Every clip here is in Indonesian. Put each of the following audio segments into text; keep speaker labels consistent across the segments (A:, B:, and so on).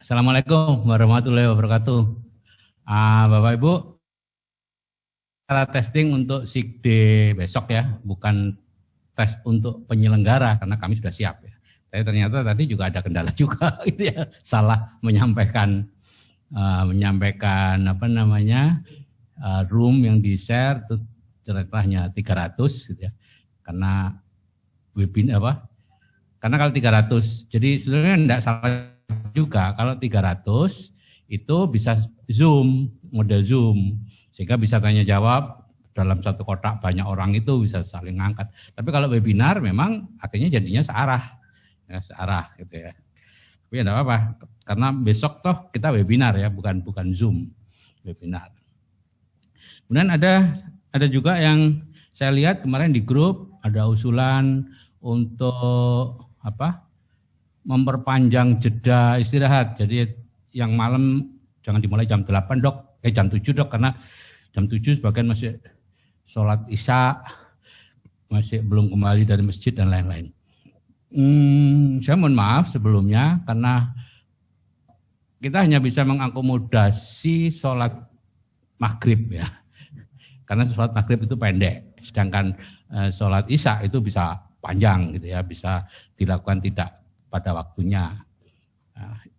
A: Assalamualaikum warahmatullahi wabarakatuh. Bapak Ibu, cara testing untuk SIGD besok ya, bukan tes untuk penyelenggara karena kami sudah siap ya. Tapi ternyata tadi juga ada kendala juga gitu ya, salah menyampaikan room yang di-share itu ceritanya 300 gitu ya. Karena karena kalau 300, jadi sebenarnya enggak salah juga kalau 300 itu bisa Zoom, model Zoom, sehingga bisa tanya jawab dalam satu kotak banyak orang itu bisa saling ngangkat. Tapi kalau webinar memang akhirnya jadinya searah gitu ya. Tapi enggak apa-apa, karena besok toh kita webinar ya, bukan Zoom, webinar. Kemudian ada juga yang saya lihat kemarin di grup ada usulan untuk memperpanjang jeda istirahat. Jadi yang malam jangan dimulai jam 8 jam 7 dok, karena jam 7 sebagian masih sholat isya, masih belum kembali dari masjid dan lain-lain. Saya mohon maaf sebelumnya karena kita hanya bisa mengakomodasi sholat maghrib ya. Karena sholat maghrib itu pendek, sedangkan sholat isya itu bisa panjang gitu ya, bisa dilakukan tidak pada waktunya.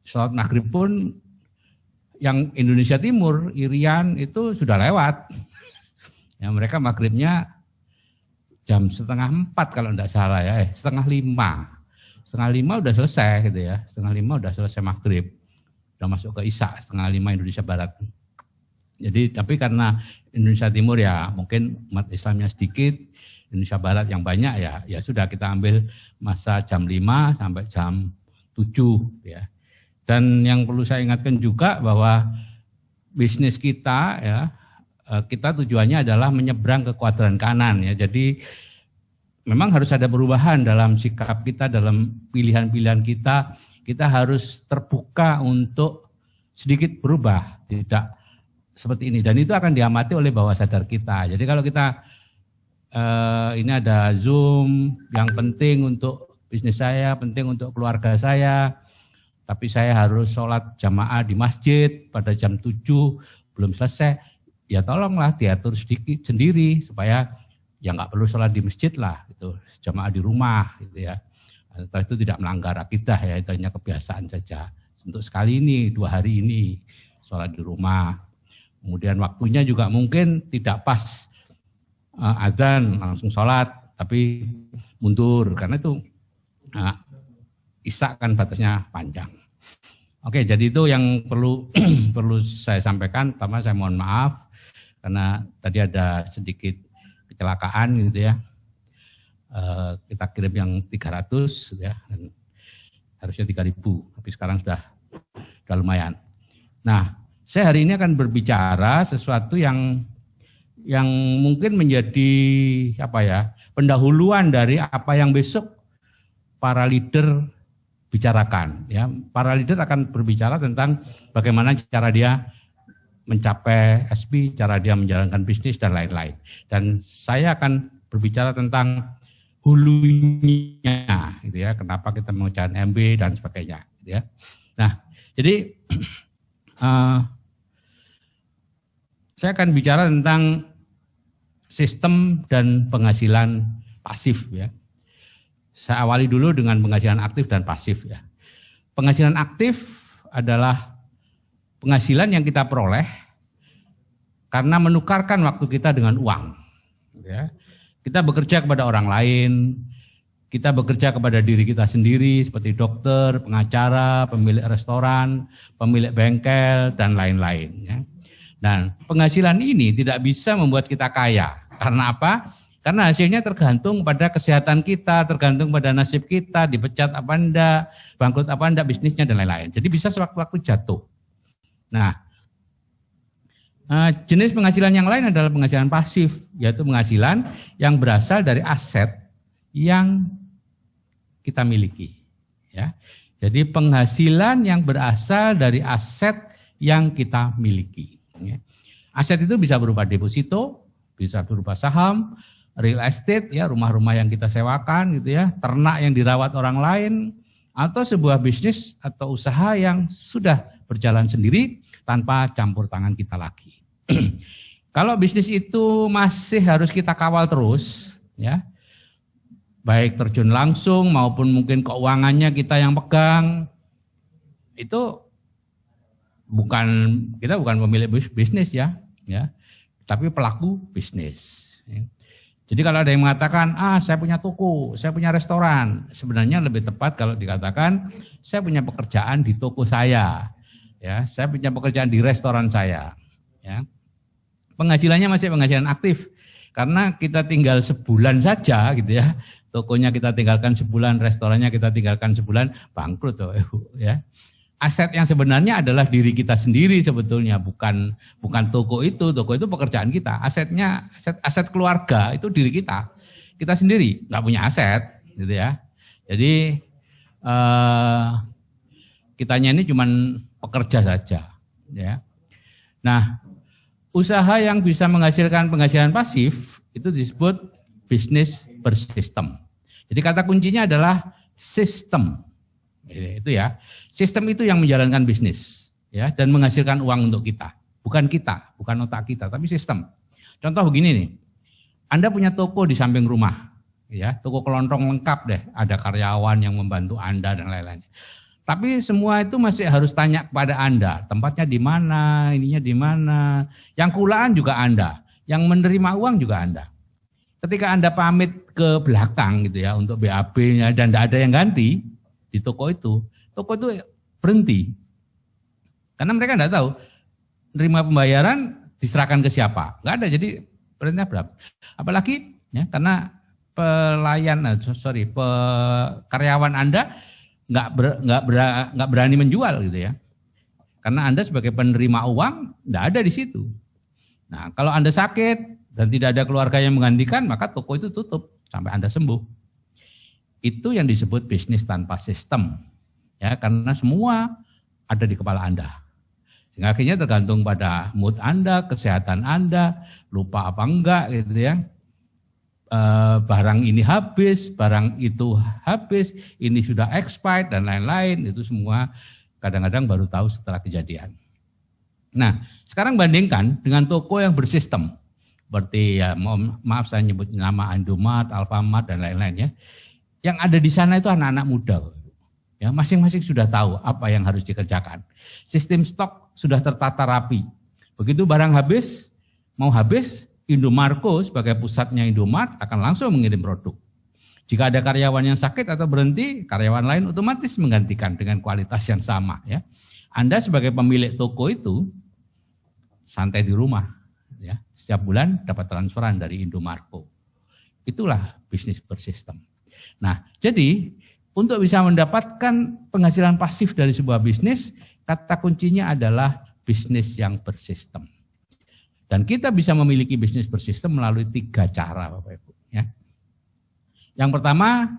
A: Sholat maghrib pun yang Indonesia Timur, Irian itu sudah lewat. Ya, mereka maghribnya jam 4:30 kalau tidak salah ya, 4:30. 4:30 udah selesai gitu ya, 4:30 udah selesai maghrib. Udah masuk ke isya 4:30 Indonesia Barat. Jadi tapi karena Indonesia Timur ya mungkin umat Islamnya sedikit, Indonesia Barat yang banyak ya sudah kita ambil masa jam 5 sampai jam 7 ya. Dan yang perlu saya ingatkan juga bahwa bisnis kita ya, kita tujuannya adalah menyeberang ke kuadran kanan ya. Jadi memang harus ada perubahan dalam sikap kita, dalam pilihan-pilihan kita. Kita harus terbuka untuk sedikit berubah, tidak seperti ini. Dan itu akan diamati oleh bawah sadar kita. Jadi kalau kita ini ada Zoom yang penting untuk bisnis saya, penting untuk keluarga saya, tapi saya harus sholat jamaah di masjid pada jam 7 belum selesai, ya tolonglah diatur sedikit sendiri supaya ya nggak perlu sholat di masjid lah, gitu, jamaah di rumah gitu ya. Setelah itu tidak melanggar akidah ya, itu hanya kebiasaan saja. Untuk sekali ini, 2 hari ini sholat di rumah. Kemudian waktunya juga mungkin tidak pas azan langsung sholat, tapi mundur karena itu isya kan batasnya panjang. Oke, jadi itu yang perlu saya sampaikan. Pertama saya mohon maaf karena tadi ada sedikit kecelakaan gitu ya. Kita kirim yang 300 ya, dan harusnya 3.000, tapi sekarang sudah lumayan. Nah, saya hari ini akan berbicara sesuatu yang mungkin menjadi pendahuluan dari apa yang besok para leader bicarakan ya. Para leader akan berbicara tentang bagaimana cara dia mencapai SP, cara dia menjalankan bisnis dan lain-lain. Dan saya akan berbicara tentang hulunya gitu ya, kenapa kita mengerjakan MB dan sebagainya gitu ya. Nah, jadi saya akan bicara tentang sistem dan penghasilan pasif ya. Saya awali dulu dengan penghasilan aktif dan pasif ya. Penghasilan aktif adalah penghasilan yang kita peroleh karena menukarkan waktu kita dengan uang. Ya. Kita bekerja kepada orang lain, kita bekerja kepada diri kita sendiri seperti dokter, pengacara, pemilik restoran, pemilik bengkel dan lain-lain. Ya. Dan penghasilan ini tidak bisa membuat kita kaya. Karena apa? Karena hasilnya tergantung pada kesehatan kita, tergantung pada nasib kita, dipecat apa enggak, bangkrut apa enggak, bisnisnya dan lain-lain. Jadi bisa sewaktu-waktu jatuh. Nah, jenis penghasilan yang lain adalah penghasilan pasif, yaitu penghasilan yang berasal dari aset yang kita miliki. Ya. Jadi penghasilan yang berasal dari aset yang kita miliki. Ya. Aset itu bisa berupa deposito, bisa berupa saham, real estate ya, rumah-rumah yang kita sewakan gitu ya, ternak yang dirawat orang lain, atau sebuah bisnis atau usaha yang sudah berjalan sendiri tanpa campur tangan kita lagi. Kalau bisnis itu masih harus kita kawal terus, ya, baik terjun langsung maupun mungkin keuangannya kita yang pegang, itu kita bukan pemilik bisnis ya, tapi pelaku bisnis. Jadi kalau ada yang mengatakan, saya punya toko, saya punya restoran, sebenarnya lebih tepat kalau dikatakan saya punya pekerjaan di toko saya, ya, saya punya pekerjaan di restoran saya, ya. Penghasilannya masih penghasilan aktif, karena kita tinggal sebulan saja, gitu ya, tokonya kita tinggalkan sebulan, restorannya kita tinggalkan sebulan, bangkrut, ya. Aset yang sebenarnya adalah diri kita sendiri sebetulnya, bukan toko itu pekerjaan kita. Asetnya, aset keluarga itu diri kita sendiri, nggak punya aset, gitu ya. Jadi kitanya ini cuman pekerja saja, ya. Nah, usaha yang bisa menghasilkan penghasilan pasif itu disebut bisnis bersistem. Jadi kata kuncinya adalah sistem. Itu ya, sistem itu yang menjalankan bisnis, ya, dan menghasilkan uang untuk kita, bukan otak kita, tapi sistem. Contoh begini nih, Anda punya toko di samping rumah, ya, toko kelontong lengkap deh, ada karyawan yang membantu Anda dan lain-lain. Tapi semua itu masih harus tanya kepada Anda, tempatnya di mana, ininya di mana, yang kulaan juga Anda, yang menerima uang juga Anda. Ketika Anda pamit ke belakang gitu ya untuk BAB-nya dan tidak ada yang ganti di toko itu berhenti. Karena mereka tidak tahu nerima pembayaran diserahkan ke siapa. Enggak ada, jadi perintah berapa. Apalagi ya, karena karyawan Anda nggak berani menjual gitu ya. Karena Anda sebagai penerima uang tidak ada di situ. Nah, kalau Anda sakit dan tidak ada keluarga yang menggantikan, maka toko itu tutup sampai Anda sembuh. Itu yang disebut bisnis tanpa sistem, ya, karena semua ada di kepala Anda. Sehingga akhirnya tergantung pada mood Anda, kesehatan Anda, lupa apa enggak gitu ya. Barang ini habis, barang itu habis, ini sudah expired dan lain-lain, itu semua kadang-kadang baru tahu setelah kejadian. Nah, sekarang bandingkan dengan toko yang bersistem. Seperti ya, maaf saya nyebut nama Indomaret, Alfamart dan lain-lain ya. Yang ada di sana itu anak-anak muda, ya, masing-masing sudah tahu apa yang harus dikerjakan. Sistem stok sudah tertata rapi. Begitu barang habis, mau habis, Indomarko sebagai pusatnya Indomaret akan langsung mengirim produk. Jika ada karyawan yang sakit atau berhenti, karyawan lain otomatis menggantikan dengan kualitas yang sama. Ya, Anda sebagai pemilik toko itu santai di rumah, ya, setiap bulan dapat transferan dari Indomarko. Itulah bisnis bersistem. Nah, jadi untuk bisa mendapatkan penghasilan pasif dari sebuah bisnis, kata kuncinya adalah bisnis yang bersistem. Dan kita bisa memiliki bisnis bersistem melalui 3 cara, Bapak Ibu. Ya.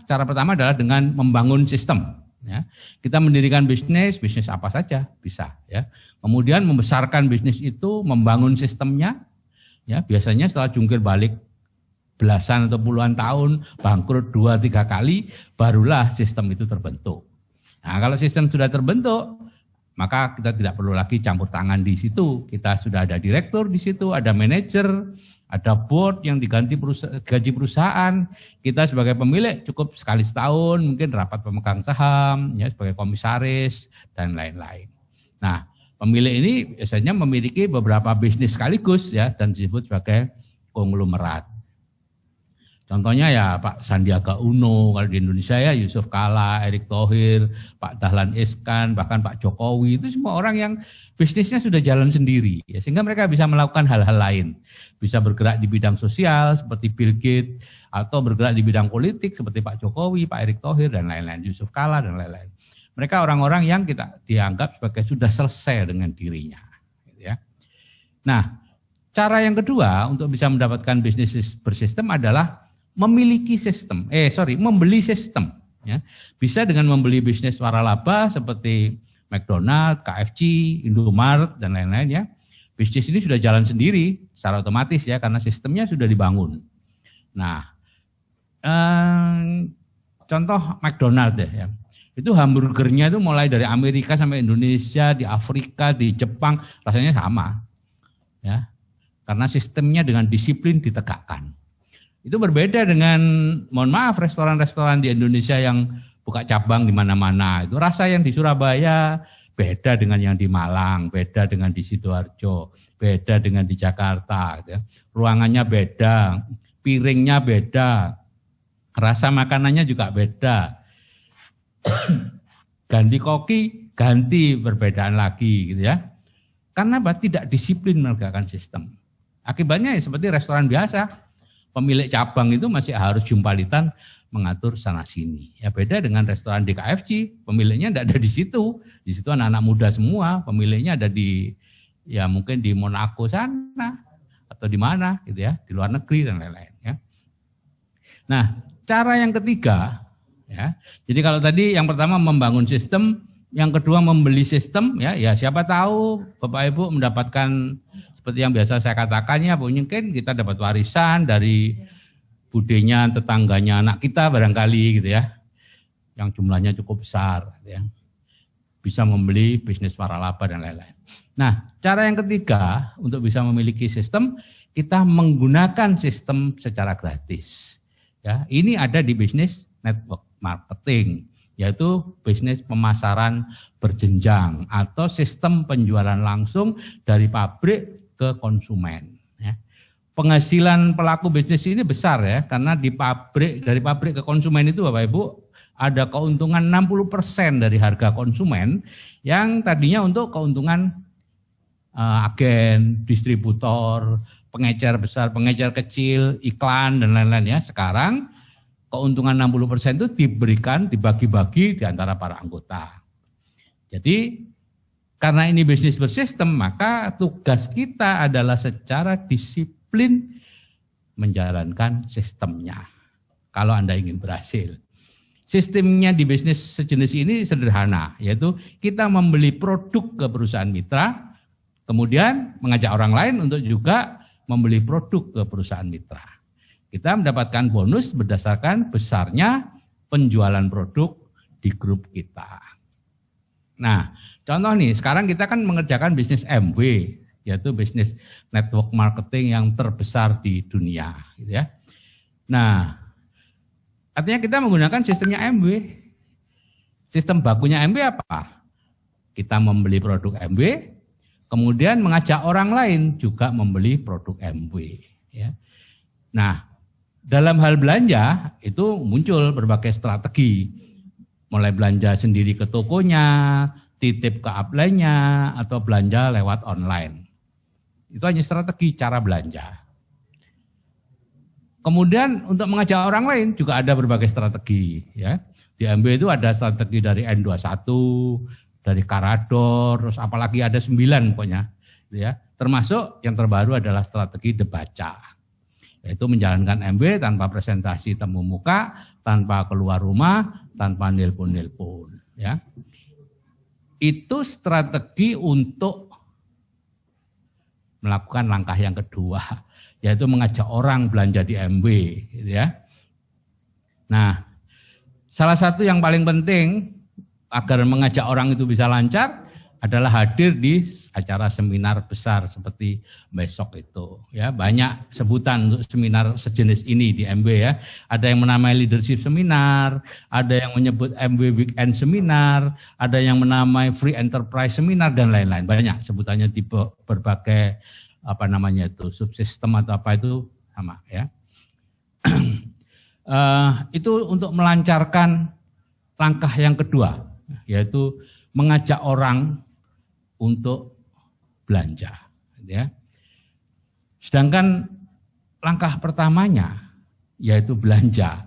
A: Cara pertama adalah dengan membangun sistem. Ya. Kita mendirikan bisnis apa saja bisa. Ya. Kemudian membesarkan bisnis itu, membangun sistemnya. Ya, biasanya setelah jungkir balik belasan atau puluhan tahun, bangkrut 2-3 kali, barulah sistem itu terbentuk. Nah, kalau sistem sudah terbentuk, maka kita tidak perlu lagi campur tangan di situ. Kita sudah ada direktur di situ, ada manajer, ada board yang diganti gaji perusahaan. Kita sebagai pemilik cukup sekali setahun, mungkin rapat pemegang saham, ya, sebagai komisaris, dan lain-lain. Nah, pemilik ini biasanya memiliki beberapa bisnis sekaligus, ya, dan disebut sebagai konglomerat. Contohnya ya Pak Sandiaga Uno, kalau di Indonesia ya Yusuf Kala, Erick Thohir, Pak Dahlan Iskan, bahkan Pak Jokowi, itu semua orang yang bisnisnya sudah jalan sendiri, ya, sehingga mereka bisa melakukan hal-hal lain. Bisa bergerak di bidang sosial seperti Bill Gates, atau bergerak di bidang politik seperti Pak Jokowi, Pak Erick Thohir, dan lain-lain, Yusuf Kala, dan lain-lain. Mereka orang-orang yang kita dianggap sebagai sudah selesai dengan dirinya. Ya. Nah, cara yang kedua untuk bisa mendapatkan bisnis bersistem adalah membeli sistem. Ya. Bisa dengan membeli bisnis waralaba seperti McDonald, KFC, Indomaret, dan lain-lain ya. Bisnis ini sudah jalan sendiri secara otomatis ya, karena sistemnya sudah dibangun. Nah, contoh McDonald deh ya. Itu hamburgernya itu mulai dari Amerika sampai Indonesia, di Afrika, di Jepang, rasanya sama. Ya. Karena sistemnya dengan disiplin ditegakkan. Itu berbeda dengan, mohon maaf, restoran-restoran di Indonesia yang buka cabang di mana-mana. Itu rasa yang di Surabaya beda dengan yang di Malang, beda dengan di Sidoarjo, beda dengan di Jakarta. Gitu ya. Ruangannya beda, piringnya beda, rasa makanannya juga beda. Ganti koki, ganti perbedaan lagi gitu ya. Karena tidak disiplin menegakkan sistem. Akibatnya ya seperti restoran biasa. Pemilik cabang itu masih harus jumpalitan mengatur sana sini. Ya beda dengan restoran di KFC, pemiliknya tidak ada di situ. Di situ anak-anak muda semua, pemiliknya ada di ya mungkin di Monaco sana atau di mana gitu ya, di luar negeri dan lain-lain ya. Nah, cara yang ketiga ya. Jadi kalau tadi yang pertama membangun sistem, yang kedua membeli sistem ya siapa tahu Bapak Ibu mendapatkan seperti yang biasa saya katakan ya, mungkin kita dapat warisan dari budenya tetangganya anak kita barangkali gitu ya. Yang jumlahnya cukup besar gitu ya. Bisa membeli bisnis waralaba dan lain-lain. Nah, cara yang ketiga untuk bisa memiliki sistem, kita menggunakan sistem secara gratis. Ya, ini ada di bisnis network marketing, yaitu bisnis pemasaran berjenjang atau sistem penjualan langsung dari pabrik ke konsumen. Ya. Penghasilan pelaku bisnis ini besar ya, karena dari pabrik ke konsumen itu Bapak Ibu ada keuntungan 60% dari harga konsumen yang tadinya untuk keuntungan agen, distributor, pengecer besar, pengecer kecil, iklan dan lain-lain ya. Sekarang keuntungan 60% itu dibagi-bagi di antara para anggota. Jadi karena ini bisnis bersistem, maka tugas kita adalah secara disiplin menjalankan sistemnya. Kalau Anda ingin berhasil. Sistemnya di bisnis sejenis ini sederhana, yaitu kita membeli produk ke perusahaan mitra, kemudian mengajak orang lain untuk juga membeli produk ke perusahaan mitra. Kita mendapatkan bonus berdasarkan besarnya penjualan produk di grup kita. Nah, contoh nih, sekarang kita kan mengerjakan bisnis MW, yaitu bisnis network marketing yang terbesar di dunia. Gitu ya. Nah, artinya kita menggunakan sistemnya MW. Sistem bakunya MW apa? Kita membeli produk MW, kemudian mengajak orang lain juga membeli produk MW. Ya. Nah, dalam hal belanja itu muncul berbagai strategi, mulai belanja sendiri ke tokonya, titip ke upline-nya, atau belanja lewat online. Itu hanya strategi cara belanja. Kemudian untuk mengajak orang lain juga ada berbagai strategi. Ya. Di MB itu ada strategi dari N21, dari Karador, terus apalagi ada 9 pokoknya. Ya. Termasuk yang terbaru adalah strategi Debaca. Yaitu menjalankan MB tanpa presentasi temu muka, tanpa keluar rumah, tanpa nelpon-nelpon. Ya. Itu strategi untuk melakukan langkah yang kedua, yaitu mengajak orang belanja di MB. Gitu ya. Nah, salah satu yang paling penting agar mengajak orang itu bisa lancar adalah hadir di acara seminar besar seperti besok itu. Ya, banyak sebutan untuk seminar sejenis ini di MB ya. Ada yang menamai leadership seminar, ada yang menyebut MB weekend seminar, ada yang menamai free enterprise seminar dan lain-lain. Banyak sebutannya di berbagai subsistem atau apa itu sama ya. Itu untuk melancarkan langkah yang kedua, yaitu mengajak orang untuk belanja, ya. Sedangkan langkah pertamanya, yaitu belanja,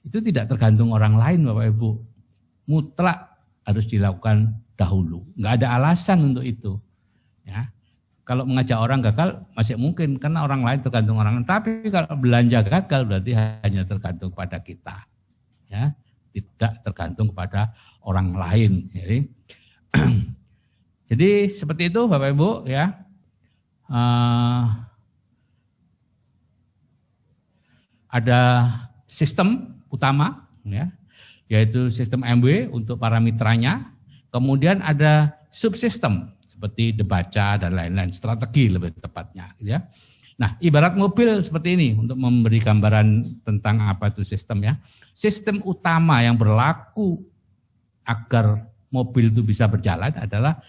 A: itu tidak tergantung orang lain, Bapak Ibu. Mutlak harus dilakukan dahulu. Nggak ada alasan untuk itu. Ya. Kalau mengajak orang gagal masih mungkin karena orang lain tergantung orang lain. Tapi kalau belanja gagal berarti hanya tergantung pada kita, ya, tidak tergantung kepada orang lain. Jadi seperti itu Bapak Ibu ya. Ada sistem utama ya. yaitu sistem MW untuk para mitranya. Kemudian ada subsistem seperti Debaca dan lain-lain, strategi lebih tepatnya. Gitu ya. Nah, ibarat mobil seperti ini untuk memberi gambaran tentang apa itu sistem ya. Sistem utama yang berlaku agar mobil itu bisa berjalan adalah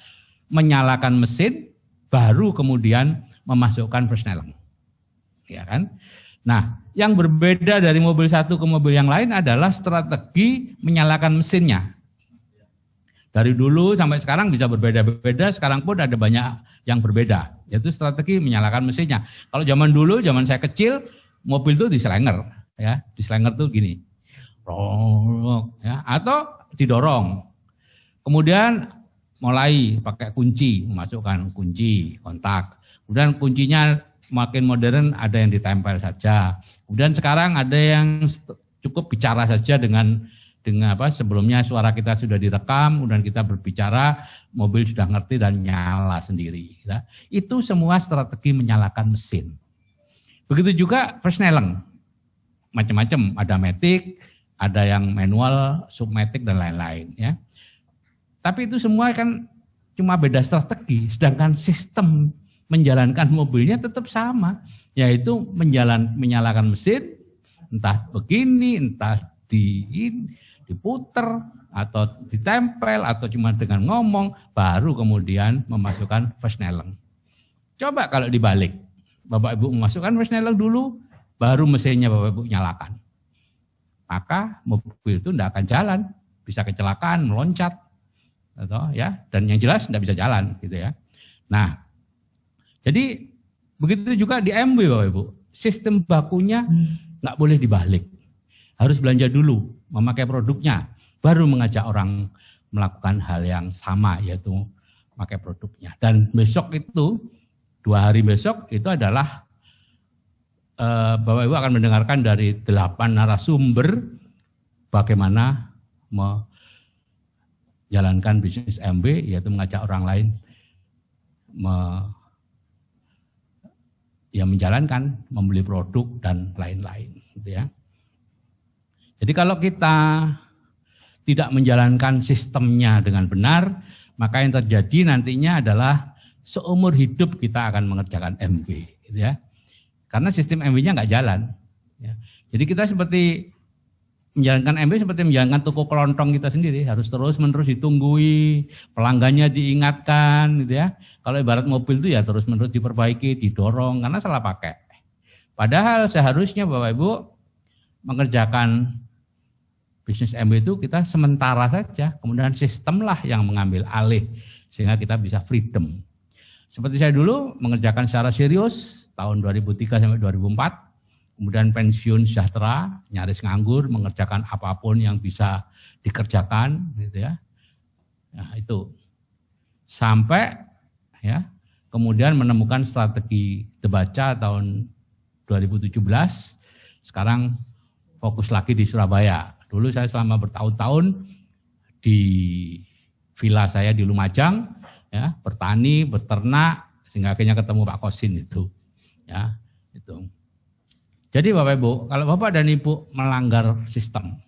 A: menyalakan mesin, baru kemudian memasukkan persneling. Ya kan? Nah, yang berbeda dari mobil satu ke mobil yang lain adalah strategi menyalakan mesinnya. Dari dulu sampai sekarang bisa berbeda-beda, sekarang pun ada banyak yang berbeda. Yaitu strategi menyalakan mesinnya. Kalau zaman dulu, zaman saya kecil, mobil itu diselenger. Ya, diselenger tuh gini. Ya, atau didorong. Kemudian mulai pakai kunci, memasukkan kunci, kontak. Kemudian kuncinya makin modern, ada yang ditempel saja. Kemudian sekarang ada yang cukup bicara saja dengan apa, sebelumnya suara kita sudah direkam, kemudian kita berbicara, mobil sudah ngerti dan nyala sendiri. Ya. Itu semua strategi menyalakan mesin. Begitu juga persneling, macam-macam, ada matic, ada yang manual, submatic dan lain-lain. Ya. Tapi itu semua kan cuma beda strategi, sedangkan sistem menjalankan mobilnya tetap sama, yaitu menyalakan mesin, entah begini, entah diputer atau ditempel atau cuma dengan ngomong, baru kemudian memasukkan persneling. Coba kalau dibalik, Bapak Ibu memasukkan persneling dulu, baru mesinnya Bapak Ibu nyalakan. Maka mobil itu tidak akan jalan, bisa kecelakaan, meloncat, atau ya, dan yang jelas tidak bisa jalan, gitu ya. Nah, jadi begitu juga di MW Bapak Ibu, sistem bakunya nggak boleh dibalik, harus belanja dulu, memakai produknya, baru mengajak orang melakukan hal yang sama, yaitu memakai produknya. Dan besok itu, 2 hari besok itu adalah Bapak Ibu akan mendengarkan dari 8 narasumber bagaimana menjalankan bisnis MW, yaitu mengajak orang lain menjalankan, membeli produk dan lain-lain, gitu ya. Jadi kalau kita tidak menjalankan sistemnya dengan benar, maka yang terjadi nantinya adalah seumur hidup kita akan mengerjakan MW, gitu ya. Karena sistem MW-nya nggak jalan. Ya. Jadi kita seperti menjalankan MW seperti menjalankan toko kelontong kita sendiri, harus terus-menerus ditunggui, pelanggannya diingatkan, gitu ya. Kalau ibarat mobil itu ya terus-menerus diperbaiki, didorong karena salah pakai. Padahal seharusnya Bapak Ibu mengerjakan bisnis MW itu kita sementara saja, kemudian sistemlah yang mengambil alih sehingga kita bisa freedom. Seperti saya dulu mengerjakan secara serius tahun 2003 sampai 2004. Kemudian pensiun sejahtera, nyaris nganggur, mengerjakan apapun yang bisa dikerjakan, gitu ya. Nah, itu sampai ya, kemudian menemukan strategi Debaca tahun 2017. Sekarang fokus lagi di Surabaya. Dulu saya selama bertahun-tahun di villa saya di Lumajang, ya, bertani, beternak, sehingga akhirnya ketemu Pak Kosin itu, ya, itu. Jadi Bapak Ibu, kalau Bapak dan Ibu melanggar sistem,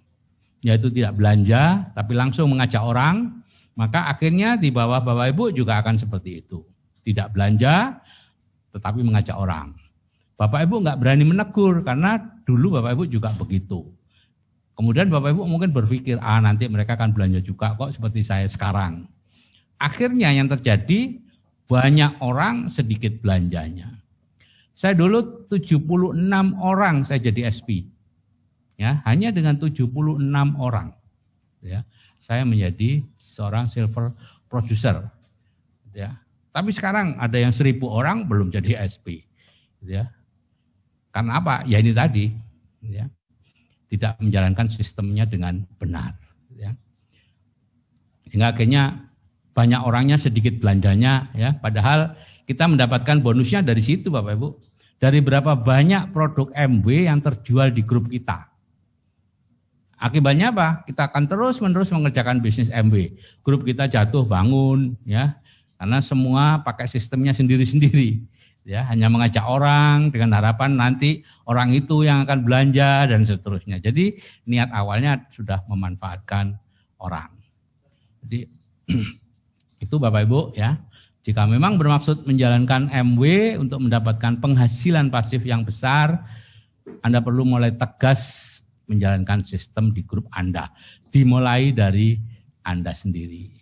A: yaitu tidak belanja tapi langsung mengajak orang, maka akhirnya di bawah Bapak Ibu juga akan seperti itu. Tidak belanja tetapi mengajak orang. Bapak Ibu nggak berani menegur karena dulu Bapak Ibu juga begitu. Kemudian Bapak Ibu mungkin berpikir, nanti mereka akan belanja juga kok seperti saya sekarang. Akhirnya yang terjadi banyak orang sedikit belanjanya. Saya dulu 76 orang saya jadi SP. Ya, hanya dengan 76 orang. Ya, saya menjadi seorang silver producer. Ya. Tapi sekarang ada yang 1000 orang belum jadi SP. Ya. Karena apa? Ya ini tadi. Ya. Tidak menjalankan sistemnya dengan benar. Ya. Sehingga akhirnya banyak orangnya sedikit belanjanya. Ya. Padahal kita mendapatkan bonusnya dari situ Bapak Ibu. Dari berapa banyak produk MW yang terjual di grup kita. Akibatnya apa? Kita akan terus-menerus mengerjakan bisnis MW. Grup kita jatuh bangun, ya, karena semua pakai sistemnya sendiri-sendiri. ya, hanya mengajak orang dengan harapan nanti orang itu yang akan belanja dan seterusnya. Jadi niat awalnya sudah memanfaatkan orang. Jadi itu Bapak Ibu ya. Jika memang bermaksud menjalankan MW untuk mendapatkan penghasilan pasif yang besar, Anda perlu mulai tegas menjalankan sistem di grup Anda. Dimulai dari Anda sendiri.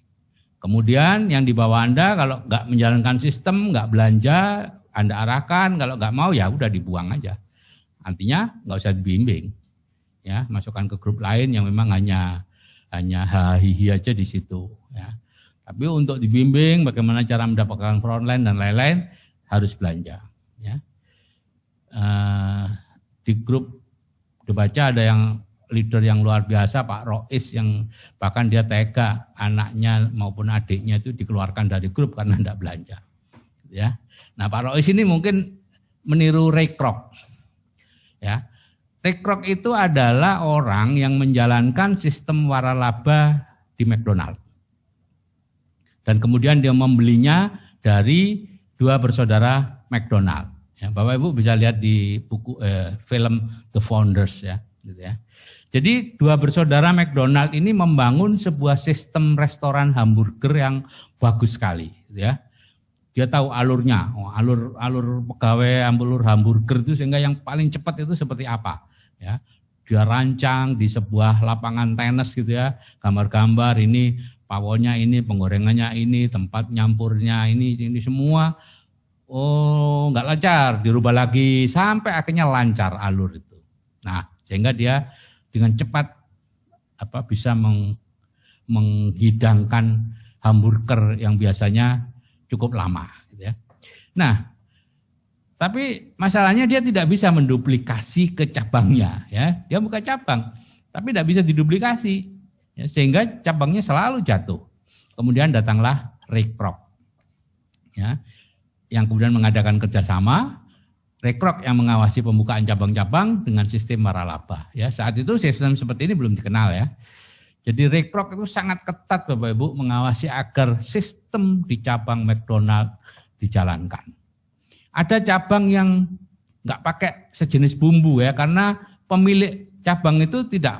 A: Kemudian yang di bawah Anda kalau nggak menjalankan sistem, nggak belanja, Anda arahkan, kalau nggak mau ya udah dibuang aja. Artinya nggak usah dibimbing. Ya, masukkan ke grup lain yang memang hanya hihi aja di situ. Ya. Tapi untuk dibimbing bagaimana cara mendapatkan frontline dan lain-lain harus belanja. Ya. Di grup dibaca ada yang leader yang luar biasa Pak Rois yang bahkan dia tega anaknya maupun adiknya itu dikeluarkan dari grup karena tidak belanja. Ya. Nah Pak Rois ini mungkin meniru Ray Kroc. Ya. Ray Kroc itu adalah orang yang menjalankan sistem waralaba di McDonald. Dan kemudian dia membelinya dari dua bersaudara McDonald. Ya, Bapak Ibu bisa lihat di buku film The Founders ya, gitu ya. Jadi dua bersaudara McDonald ini membangun sebuah sistem restoran hamburger yang bagus sekali, gitu ya. Dia tahu alurnya, alur pegawai alur hamburger itu sehingga yang paling cepat itu seperti apa, ya. Dia rancang di sebuah lapangan tenis gitu ya, gambar-gambar ini pawonnya ini, penggorengannya ini, tempat nyampurnya ini semua. Oh, nggak lancar, dirubah lagi sampai akhirnya lancar alur itu. Nah, sehingga dia dengan cepat bisa menghidangkan hamburger yang biasanya cukup lama, gitu ya. Nah, tapi masalahnya dia tidak bisa menduplikasi ke cabangnya, ya. Dia buka cabang, tapi tidak bisa diduplikasi. Ya, sehingga cabangnya selalu jatuh. Kemudian datanglah Ray Kroc, ya, yang kemudian mengadakan kerjasama. Ray Kroc yang mengawasi pembukaan cabang-cabang dengan sistem waralaba. Ya, saat itu sistem seperti ini belum dikenal ya. Jadi Ray Kroc itu sangat ketat Bapak Ibu mengawasi agar sistem di cabang McDonald dijalankan. Ada cabang yang nggak pakai sejenis bumbu ya, karena pemilik cabang itu tidak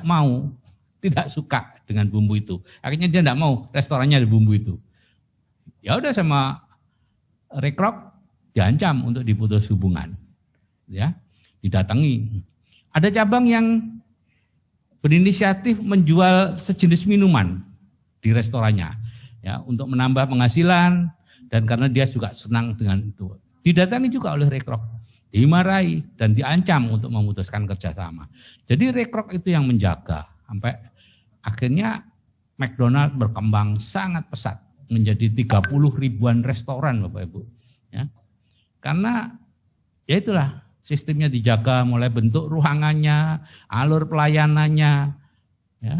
A: suka dengan bumbu itu. Akhirnya dia tidak mau restorannya ada bumbu itu. Ya udah sama Ray Kroc diancam untuk diputus hubungan. Ya, didatangi. Ada cabang yang berinisiatif menjual sejenis minuman di restorannya ya untuk menambah penghasilan dan karena dia juga senang dengan itu. Didatangi juga oleh Ray Kroc, dimarahi dan diancam untuk memutuskan kerjasama. Jadi Ray Kroc itu yang menjaga sampai akhirnya McDonald berkembang sangat pesat menjadi 30 ribuan restoran Bapak Ibu. Ya. Karena ya itulah sistemnya dijaga mulai bentuk ruangannya, alur pelayanannya, ya,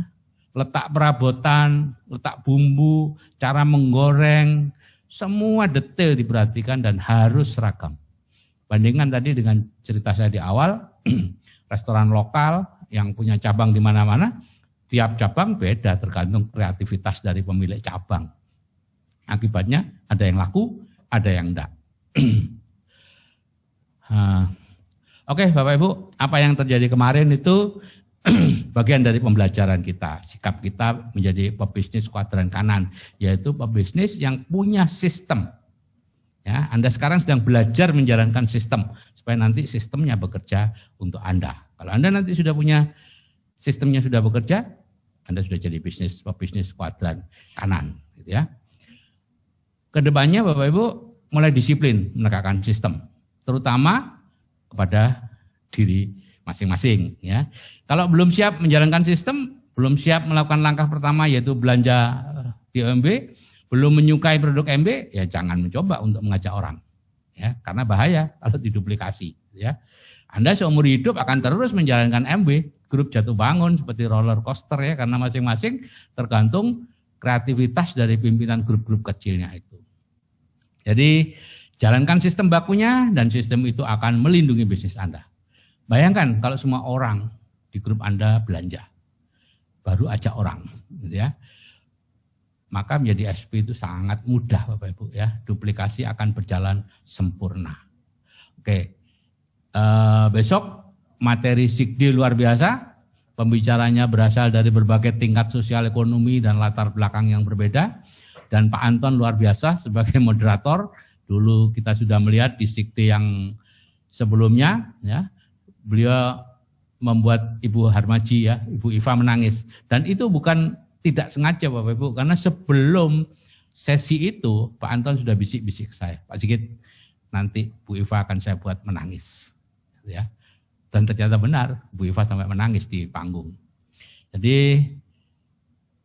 A: letak perabotan, letak bumbu, cara menggoreng, semua detail diperhatikan dan harus seragam. Bandingkan tadi dengan cerita saya di awal, restoran lokal yang punya cabang di mana-mana, tiap cabang beda tergantung kreativitas dari pemilik cabang. Akibatnya ada yang laku, ada yang enggak. Oke Bapak Ibu, apa yang terjadi kemarin itu bagian dari pembelajaran kita. Sikap kita menjadi pebisnis kuadran kanan, yaitu pebisnis yang punya sistem. Ya, Anda sekarang sedang belajar menjalankan sistem, supaya nanti sistemnya bekerja untuk Anda. Kalau Anda nanti sudah punya sistemnya sudah bekerja, Anda sudah jadi pebisnis kuadran kanan. Gitu ya. Kedepannya Bapak Ibu mulai disiplin menegakkan sistem, terutama kepada diri masing-masing. Ya, kalau belum siap menjalankan sistem, belum siap melakukan langkah pertama yaitu belanja di OMB, belum menyukai produk MB, ya jangan mencoba untuk mengajak orang. Ya, karena bahaya kalau diduplikasi. Ya, Anda seumur hidup akan terus menjalankan MB, grup jatuh bangun seperti roller coaster ya, karena masing-masing tergantung kreativitas dari pimpinan grup-grup kecilnya itu. Jadi jalankan sistem bakunya dan sistem itu akan melindungi bisnis Anda. Bayangkan kalau semua orang di grup Anda belanja, baru ajak orang, gitu ya. Maka menjadi SP itu sangat mudah Bapak Ibu ya, duplikasi akan berjalan sempurna. Oke. Besok materi Sikdi luar biasa. Pembicaranya berasal dari berbagai tingkat sosial ekonomi dan latar belakang yang berbeda. Dan Pak Anton luar biasa sebagai moderator. Dulu kita sudah melihat di Sikdi yang sebelumnya, ya, beliau membuat Ibu Harmaji, ya, Ibu Iva menangis. Dan itu bukan tidak sengaja Bapak Ibu, karena sebelum sesi itu Pak Anton sudah bisik-bisik saya, Pak Sigit, nanti Bu Iva akan saya buat menangis, ya. Dan ternyata benar, Bu Iva sampai menangis di panggung. Jadi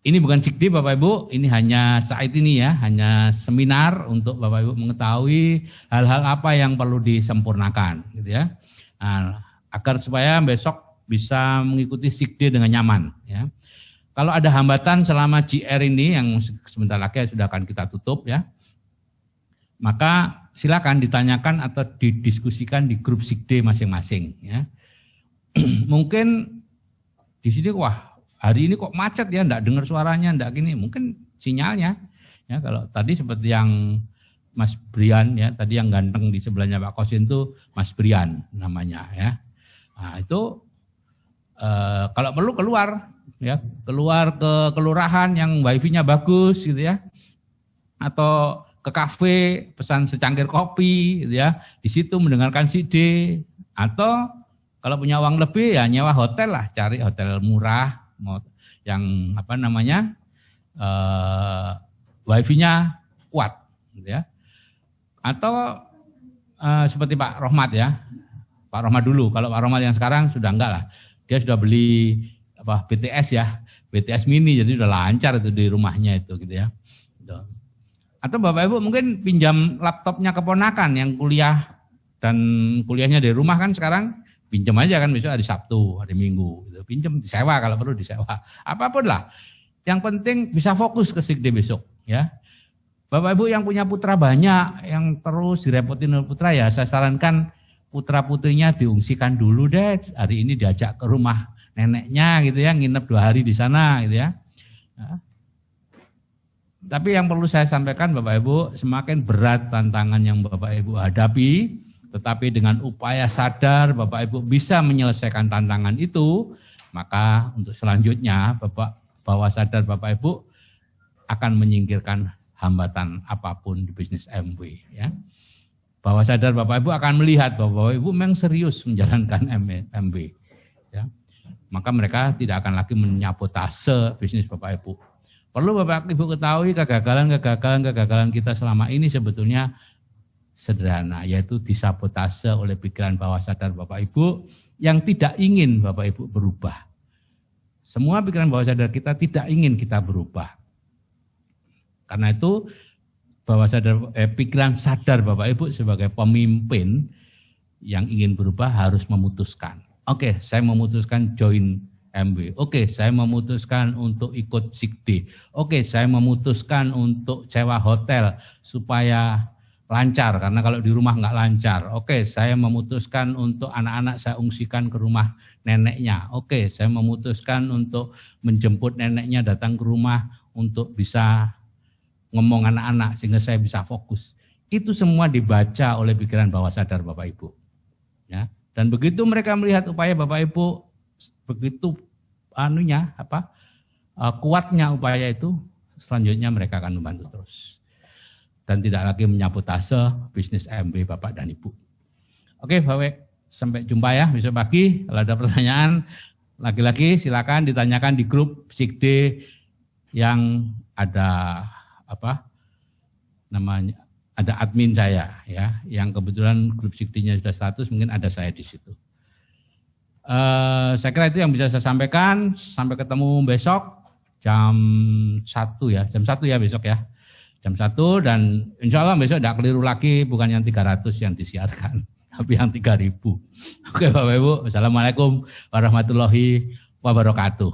A: ini bukan Sikdi Bapak Ibu, ini hanya saat ini, ya, hanya seminar untuk Bapak Ibu mengetahui hal-hal apa yang perlu disempurnakan, gitu ya. Nah, agar supaya besok bisa mengikuti Sikdi dengan nyaman, ya. Kalau ada hambatan selama GR ini yang sebentar lagi sudah akan kita tutup, ya, maka silakan ditanyakan atau didiskusikan di grup Sikdi masing-masing, ya. Mungkin di sini wah hari ini kok macet ya, enggak dengar suaranya, enggak gini, mungkin sinyalnya, ya. Kalau tadi seperti yang Mas Brian, ya, tadi yang ganteng di sebelahnya Pak Kosin itu Mas Brian namanya, ya. Nah, itu kalau perlu keluar, ya, keluar ke kelurahan yang wifi-nya bagus, gitu ya, atau ke kafe pesan secangkir kopi, gitu ya, di situ mendengarkan CD, atau kalau punya uang lebih ya nyewa hotel lah, cari hotel murah, yang apa namanya wifi-nya kuat, gitu ya, atau seperti Pak Rohmat, ya, Pak Rohmat dulu, kalau Pak Rohmat yang sekarang sudah enggak lah. Dia sudah beli apa BTS, ya, BTS mini, jadi udah lancar itu di rumahnya itu, gitu ya. Atau Bapak Ibu mungkin pinjam laptopnya keponakan yang kuliah dan kuliahnya dari rumah kan sekarang, pinjam aja kan, besok hari Sabtu, hari Minggu, gitu. Pinjam, disewa kalau perlu disewa, apapun lah. Yang penting bisa fokus ke Sikdi besok, ya. Bapak Ibu yang punya putra banyak, yang terus direpotin oleh putra, ya saya sarankan putra-putrinya diungsikan dulu deh, hari ini diajak ke rumah neneknya, gitu ya, nginep 2 hari di sana, gitu ya. Nah, tapi yang perlu saya sampaikan Bapak Ibu, semakin berat tantangan yang Bapak Ibu hadapi, tetapi dengan upaya sadar Bapak Ibu bisa menyelesaikan tantangan itu, maka untuk selanjutnya bahwa sadar Bapak Ibu akan menyingkirkan hambatan apapun di bisnis MW, ya. Bahwa sadar Bapak Ibu akan melihat bahwa Bapak Ibu memang serius menjalankan MW, ya. Maka mereka tidak akan lagi menyabotase bisnis Bapak Ibu. Perlu Bapak Ibu ketahui kegagalan kita selama ini sebetulnya sederhana, yaitu disabotase oleh pikiran bawah sadar Bapak Ibu yang tidak ingin Bapak Ibu berubah. Semua pikiran bawah sadar kita tidak ingin kita berubah. Karena itu bahwa pikiran sadar Bapak Ibu sebagai pemimpin yang ingin berubah harus memutuskan. Oke, saya memutuskan join MW. Oke, saya memutuskan untuk ikut Sikdi. Oke, saya memutuskan untuk sewa hotel supaya lancar, karena kalau di rumah nggak lancar. Oke, saya memutuskan untuk anak-anak saya ungsikan ke rumah neneknya. Oke, saya memutuskan untuk menjemput neneknya datang ke rumah untuk bisa ngomong anak-anak sehingga saya bisa fokus. Itu semua dibaca oleh pikiran bawah sadar Bapak Ibu, ya. Dan begitu mereka melihat upaya Bapak Ibu begitu kuatnya upaya itu, selanjutnya mereka akan membantu terus dan tidak lagi menyabotase bisnis MW Bapak dan Ibu. Oke, Bapak, sampai jumpa ya besok pagi. Kalau ada pertanyaan lagi-lagi silakan ditanyakan di grup Sikdi yang ada ada admin saya, ya, yang kebetulan grup Sikdinya sudah 100, mungkin ada saya di situ. Saya kira itu yang bisa saya sampaikan. Sampai ketemu besok jam 1 ya, besok ya, jam 1, dan insya Allah besok tidak keliru lagi, bukan yang 300 yang disiarkan, tapi yang 3.000. Oke Bapak Ibu, Assalamualaikum warahmatullahi wabarakatuh.